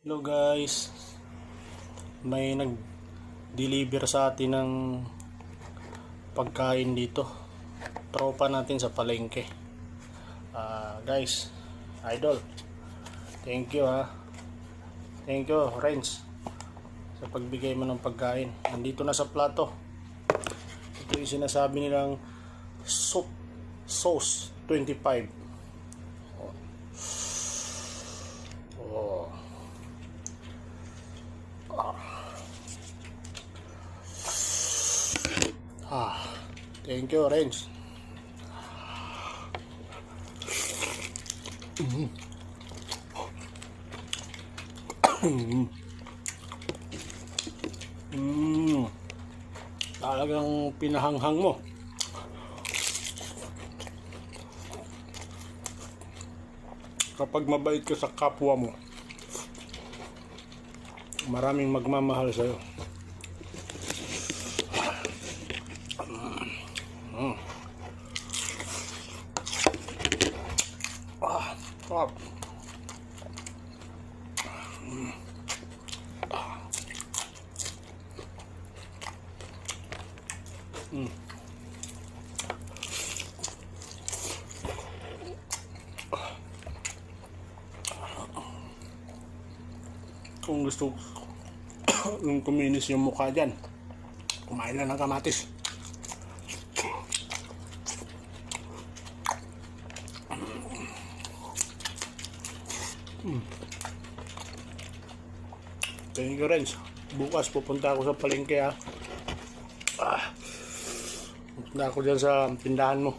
Hello guys, may nag-deliver sa atin ng pagkain dito. Tropa natin sa palengke. Guys, idol, thank you ha. Thank you Renz sa pagbigay mo ng pagkain. Nandito na sa plato. Ito yung sinasabi nilang soup sauce 25. Oh. Thank you, Renz. Talagang pinahanghang mo. Kapag mabait ka sa kapwa mo, maraming magmamahal sa'yo. Pop. Kung gusto yung kuminis yung mukha dyan, kumain lang ng kamatis. Thank you, Renz. Bukas pupunta ako sa palengke ha. Pupunta ako dyan sa tindahan mo.